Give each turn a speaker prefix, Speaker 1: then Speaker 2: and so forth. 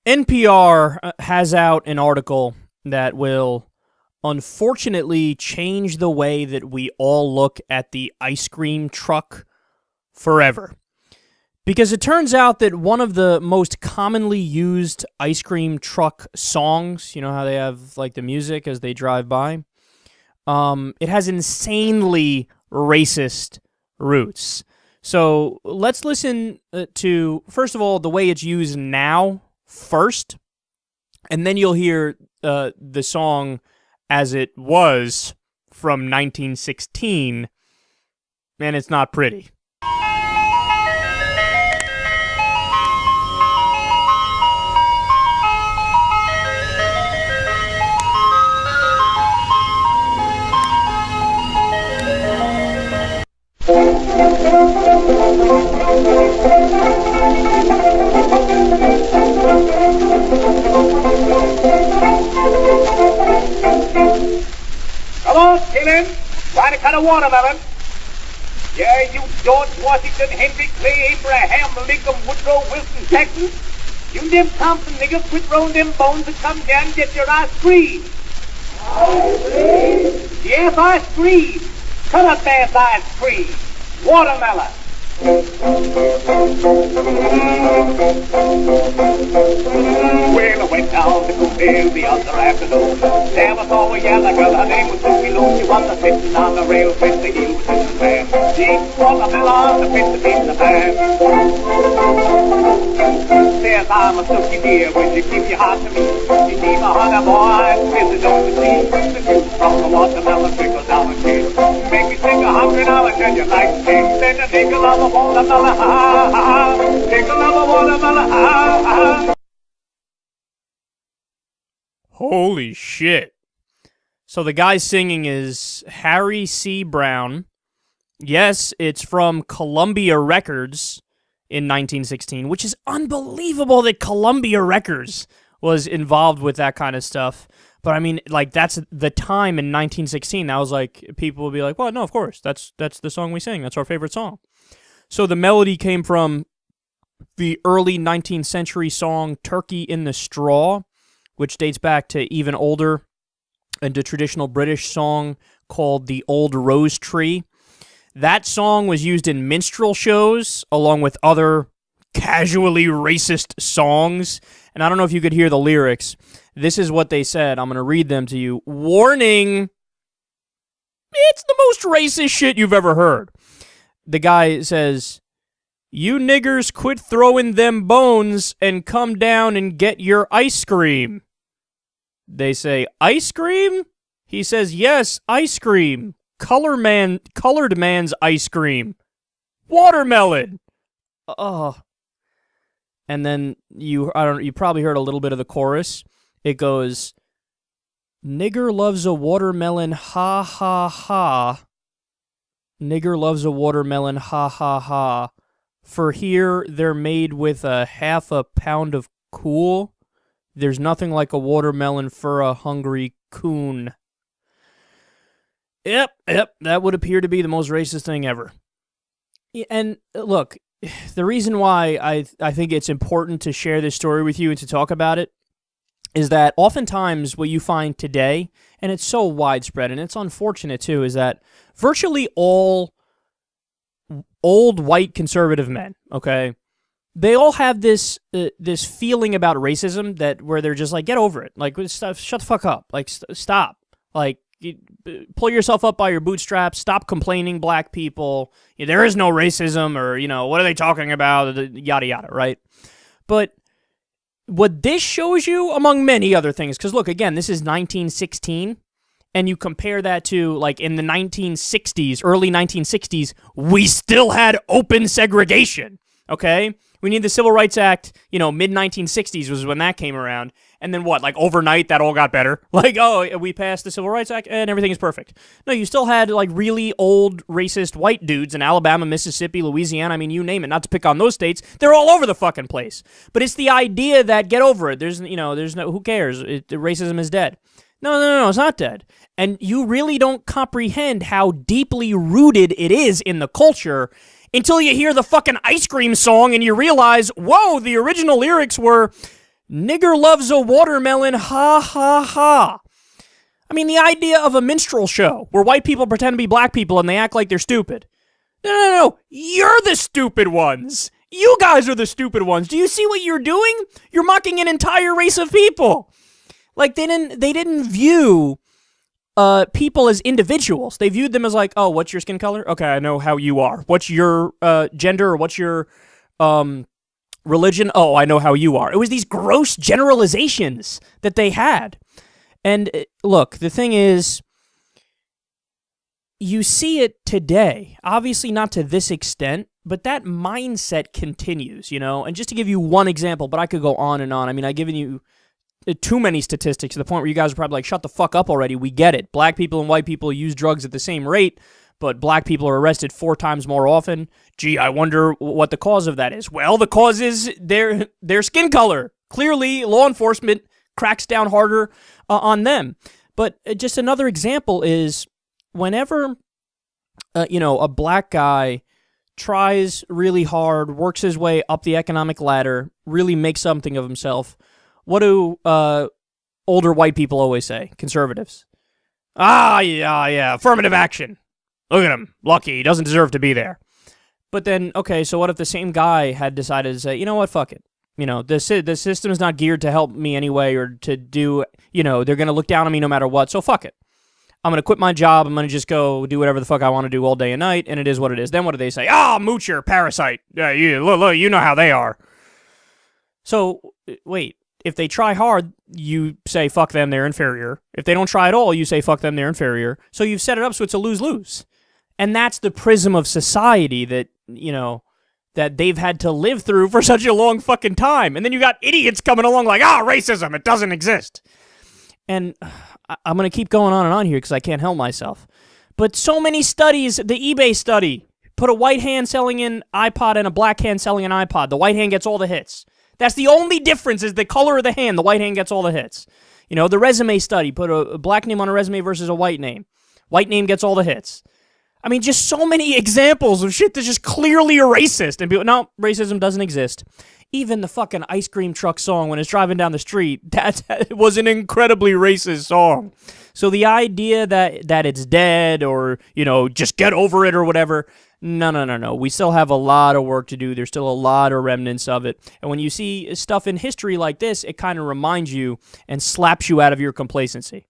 Speaker 1: NPR has out an article that will unfortunately change the way that we all look at the ice cream truck forever. Because it turns out that one of the most commonly used ice cream truck songs, you know how they have like the music as they drive by, it has insanely racist roots. So let's listen to, first of all, the way it's used now first, and then you'll hear the song as it was from 1916, and it's not pretty.
Speaker 2: Come on, Dylan. Trying to cut a watermelon. Yeah, you George Washington, Henry Clay, Abraham, Lincoln, Woodrow Wilson, Texas. You them Thompson niggas quit rolling them bones and come down and get your ice cream. Ice cream? Yes, ice cream. Cut up that ice cream. Watermelon. Well, I went down to Cookville the other afternoon. There was all a yellow girl, her name was Susie Lou. She was sitting on the rail with the heel was in the pan. She watermelon, the pizza in the pan. Says I'm a Susie dear, when you keep your heart to me. You see my honey boy, visit on the sea. The juice from the watermelon trickles down the chin. Make me think $100 and you like to sing. Then the nigga love a watermelon, ha ha. Nigga love a watermelon, ha ha.
Speaker 1: Holy shit. So the guy singing is Harry C. Brown. Yes, it's from Columbia Records in 1916, which is unbelievable that Columbia Records was involved with that kind of stuff. But I mean, like, that's the time in 1916. That was like, people would be like, well, no, of course, that's the song we sing. That's our favorite song. So the melody came from the early 19th century song Turkey in the Straw, which dates back to even older, and a traditional British song called The Old Rose Tree. That song was used in minstrel shows, along with other casually racist songs. And I don't know if you could hear the lyrics. This is what they said. I'm going to read them to you. Warning! It's the most racist shit you've ever heard. The guy says, "You niggers quit throwing them bones and come down and get your ice cream." They say, "Ice cream?" He says, "Yes, ice cream. Colored man's ice cream. Watermelon." And then you probably heard a little bit of the chorus. It goes, "Nigger loves a watermelon, ha ha ha. Nigger loves a watermelon, ha ha ha. For here they're made with a half a pound of cool. There's nothing like a watermelon for a hungry coon." Yep, that would appear to be the most racist thing ever. And look, the reason why I think it's important to share this story with you and to talk about it is that oftentimes what you find today, and it's so widespread, and it's unfortunate too, is that virtually all old white conservative men, okay, they all have this this feeling about racism that where they're just like, get over it, like shut the fuck up, like stop, like pull yourself up by your bootstraps, stop complaining, black people, there is no racism, or what are they talking about, yada yada, right? But what this shows you, among many other things, because look, again, this is 1916, and you compare that to, like, in the 1960s, early 1960s, we still had open segregation, okay? We need the Civil Rights Act, mid-1960s was when that came around, and then what, like, overnight, that all got better? Like, oh, we passed the Civil Rights Act, and everything is perfect. No, you still had, like, really old, racist white dudes in Alabama, Mississippi, Louisiana, I mean, you name it, not to pick on those states, they're all over the fucking place. But it's the idea that, get over it, there's no, who cares, racism is dead. No, it's not dead. And you really don't comprehend how deeply rooted it is in the culture until you hear the fucking ice cream song and you realize, whoa, the original lyrics were, Nigger loves a watermelon, ha ha ha. I mean, the idea of a minstrel show where white people pretend to be black people and they act like they're stupid. No. You're the stupid ones. You guys are the stupid ones. Do you see what you're doing? You're mocking an entire race of people. Like, they didn't view people as individuals. They viewed them as like, oh, what's your skin color? Okay, I know how you are. What's your gender? Or what's your religion? Oh, I know how you are. It was these gross generalizations that they had. And look, the thing is, you see it today. Obviously not to this extent, but that mindset continues, you know? And just to give you one example, but I could go on and on. I mean, I've given you too many statistics to the point where you guys are probably like, shut the fuck up already. We get it. Black people and white people use drugs at the same rate, but black people are arrested 4 times more often. Gee, I wonder what the cause of that is. Well, the cause is their skin color. Clearly, law enforcement cracks down harder on them. But just another example is whenever, a black guy tries really hard, works his way up the economic ladder, really makes something of himself, what do older white people always say? Conservatives. Yeah, affirmative action. Look at him. Lucky. He doesn't deserve to be there. But then, okay, so what if the same guy had decided to say, you know what, fuck it. You know, the system is not geared to help me anyway or to do, they're going to look down on me no matter what, so fuck it. I'm going to quit my job. I'm going to just go do whatever the fuck I want to do all day and night, and it is what it is. Then what do they say? Moocher, parasite. Look, you know how they are. So, wait, if they try hard, you say fuck them, they're inferior. If they don't try at all, you say fuck them, they're inferior. So you've set it up so it's a lose-lose. And that's the prism of society that, that they've had to live through for such a long fucking time. And then you got idiots coming along like, racism, it doesn't exist. And I'm going to keep going on and on here because I can't help myself. But so many studies, the eBay study, put a white hand selling an iPod and a black hand selling an iPod. The white hand gets all the hits. That's the only difference is the color of the hand. The white hand gets all the hits. The resume study, put a black name on a resume versus a white name. White name gets all the hits. I mean, just so many examples of shit that's just clearly a racist. And people, no, racism doesn't exist. Even the fucking ice cream truck song when it's driving down the street, that was an incredibly racist song. So the idea that it's dead or, just get over it or whatever, no. We still have a lot of work to do. There's still a lot of remnants of it. And when you see stuff in history like this, it kind of reminds you and slaps you out of your complacency.